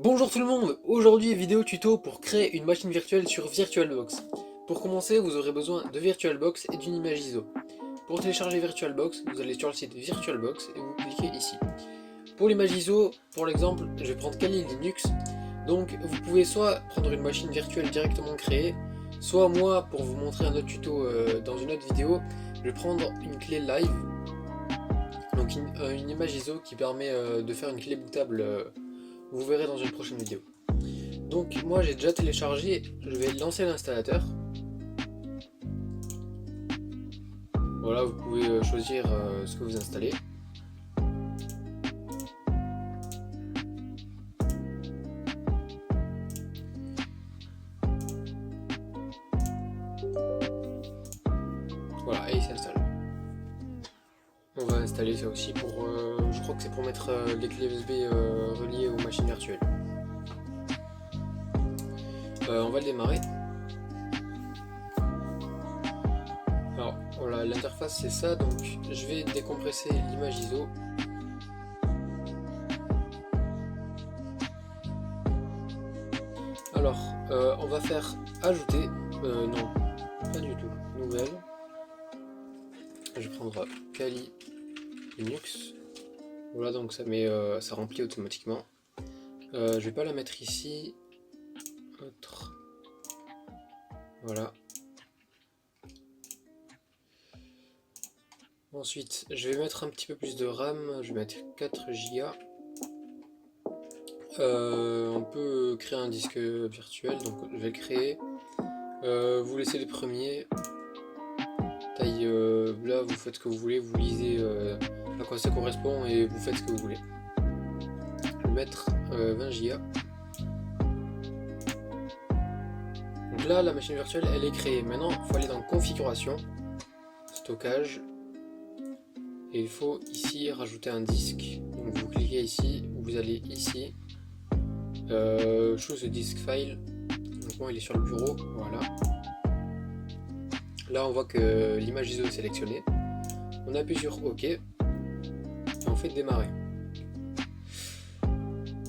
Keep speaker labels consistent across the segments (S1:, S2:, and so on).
S1: Bonjour tout le monde, aujourd'hui vidéo tuto pour créer une machine virtuelle sur VirtualBox. Pour commencer, vous aurez besoin de VirtualBox et d'une image ISO. Pour télécharger VirtualBox, vous allez sur le site VirtualBox et vous cliquez ici. Pour l'image ISO, pour l'exemple, je vais prendre Kali Linux. Donc vous pouvez soit prendre une machine virtuelle directement créée, soit moi, pour vous montrer un autre tuto dans une autre vidéo, je vais prendre une clé live. Donc une image ISO qui permet de faire une clé bootable, vous verrez dans une prochaine vidéo. Donc moi j'ai déjà téléchargé, je vais lancer l'installateur. Voilà, vous pouvez choisir ce que vous installez. Voilà, et il s'installe. On va installer ça aussi pour, je crois que c'est pour mettre les clés USB reliées aux machines virtuelles. On va le démarrer. Alors voilà, l'interface c'est ça, donc je vais décompresser l'image ISO. Alors, on va faire ajouter, non, pas du tout, nouvelle. Je vais prendre Kali Linux. Voilà, donc ça met, ça remplit automatiquement. Je vais pas la mettre ici. Autre. Voilà. Ensuite, je vais mettre un petit peu plus de RAM. Je vais mettre 4 Go. On peut créer un disque virtuel, donc je vais le créer. Vous laissez les premiers. Taille, là vous faites ce que vous voulez, vous lisez à quoi ça correspond et vous faites ce que vous voulez. Je vais mettre 20 Go. Donc là la machine virtuelle elle est créée. Maintenant il faut aller dans configuration, stockage, et il faut ici rajouter un disque. Donc vous cliquez ici, vous allez ici, choose the disk file. Donc moi il est sur le bureau, voilà. Là on voit que l'image ISO est sélectionnée. On appuie sur OK et on fait démarrer.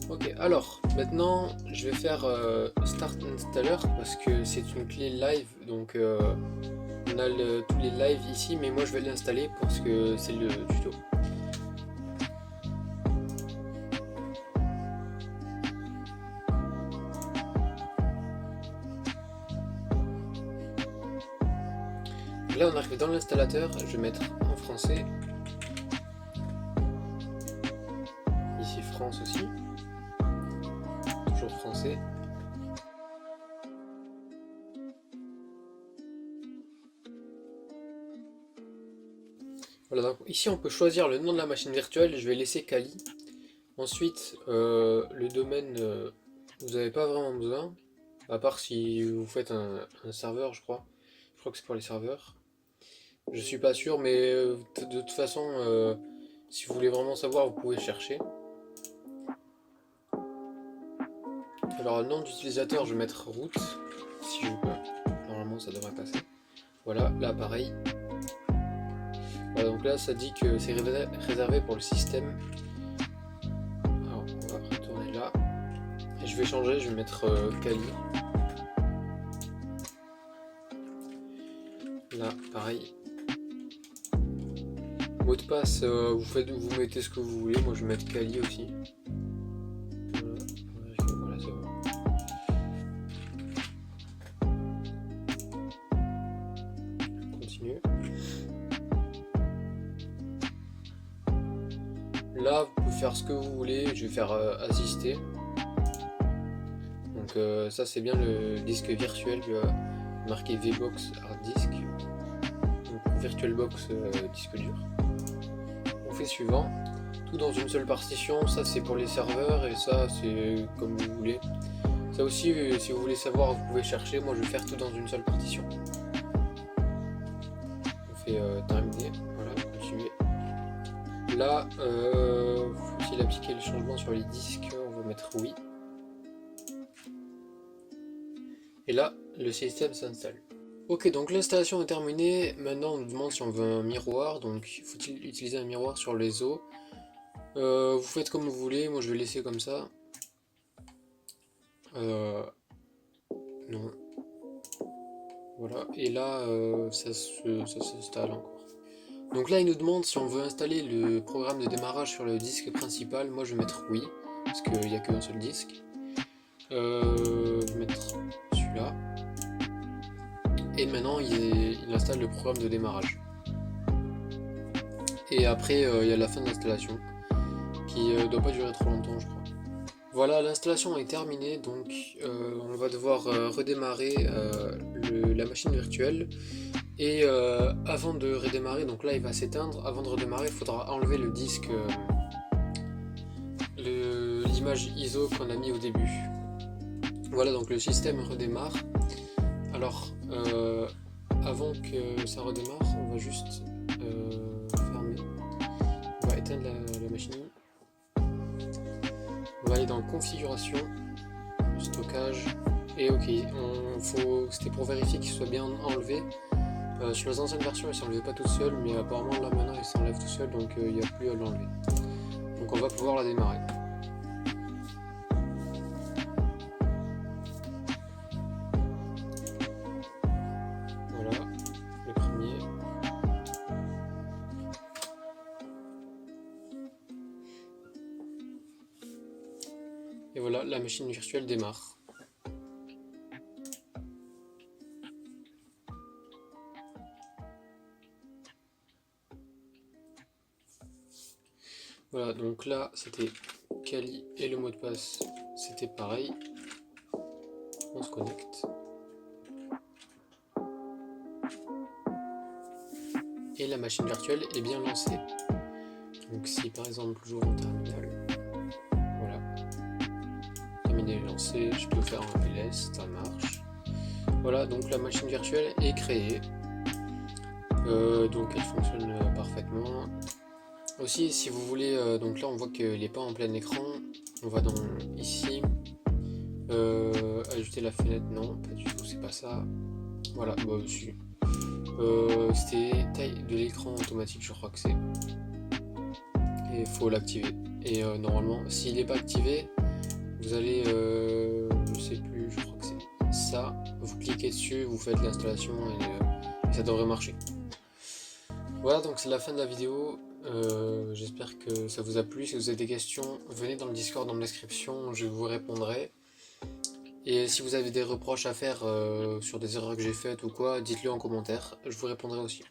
S1: Ok, alors maintenant je vais faire Start Installer parce que c'est une clé live, donc on a tous les lives ici, mais moi je vais l'installer parce que c'est le tuto. Là on arrive dans l'installateur, je vais mettre en français, ici France aussi, toujours français. Voilà, donc ici on peut choisir le nom de la machine virtuelle, je vais laisser Kali. Ensuite le domaine, vous n'avez pas vraiment besoin, à part si vous faites un serveur, je crois que c'est pour les serveurs. Je suis pas sûr, mais de toute façon, si vous voulez vraiment savoir, vous pouvez chercher. Alors, le nom d'utilisateur, je vais mettre root, si je peux. Normalement, ça devrait passer. Voilà, là, pareil. Voilà, donc là, ça dit que c'est réservé pour le système. Alors, on va retourner là. Et je vais changer, je vais mettre Kali. Là, pareil. Mot de passe, vous mettez ce que vous voulez. Moi, je vais mettre Kali aussi. Voilà, ça va. Continue. Là, vous pouvez faire ce que vous voulez. Je vais faire assister. Donc ça, c'est bien le disque virtuel. Je vais marquer VBox Hard Disk. Donc VirtualBox disque dur. On fait suivant. Tout dans une seule partition. Ça, c'est pour les serveurs et ça, c'est comme vous voulez. Ça aussi, si vous voulez savoir, vous pouvez chercher. Moi, je vais faire tout dans une seule partition. On fait terminer. Voilà, continuer. Là, faut-il appliquer le changement sur les disques? On va mettre oui. Et là, le système s'installe. Ok, donc l'installation est terminée. Maintenant, on nous demande si on veut un miroir. Donc, faut-il utiliser un miroir sur les os? Vous faites comme vous voulez. Moi, je vais laisser comme ça. Non. Voilà, et là, ça s'installe encore. Donc là, il nous demande si on veut installer le programme de démarrage sur le disque principal. Moi, je vais mettre oui, parce qu'il n'y a qu'un seul disque. Je vais mettre celui-là. Et maintenant, il installe le programme de démarrage. Et après, il y a la fin de l'installation, qui doit pas durer trop longtemps, je crois. Voilà, l'installation est terminée, donc on va devoir redémarrer la machine virtuelle. Et avant de redémarrer, donc là il va s'éteindre, avant de redémarrer il faudra enlever le disque, l'image ISO qu'on a mis au début. Voilà, donc le système redémarre. Alors avant que ça redémarre, on va juste fermer, on va éteindre la machine. On va aller dans configuration, stockage, et ok, c'était pour vérifier qu'il soit bien enlevé. Sur les anciennes versions, il ne s'enlevait pas tout seul, mais apparemment là maintenant il s'enlève tout seul, donc il n'y a plus à l'enlever. Donc on va pouvoir la démarrer. Voilà, le premier. Et voilà, la machine virtuelle démarre. Voilà, donc là c'était Kali et le mot de passe c'était pareil. On se connecte. Et la machine virtuelle est bien lancée. Donc si par exemple j'ouvre un terminal, voilà, terminal est lancé, je peux faire un ls, ça marche. Voilà, donc la machine virtuelle est créée. Donc elle fonctionne parfaitement. Aussi, si vous voulez, donc là on voit qu'elle n'est pas en plein écran, on va dans ici, ajouter la fenêtre, non, pas du tout, c'est pas ça. Voilà, bah aussi. C'était taille de l'écran automatique, je crois que c'est. Et il faut l'activer. Et normalement, s'il n'est pas activé, vous allez, je sais plus, je crois que c'est ça. Vous cliquez dessus, vous faites l'installation et ça devrait marcher. Voilà, donc c'est la fin de la vidéo. J'espère que ça vous a plu. Si vous avez des questions, venez dans le Discord en description, je vous répondrai. Et si vous avez des reproches à faire sur des erreurs que j'ai faites ou quoi, dites-le en commentaire, je vous répondrai aussi.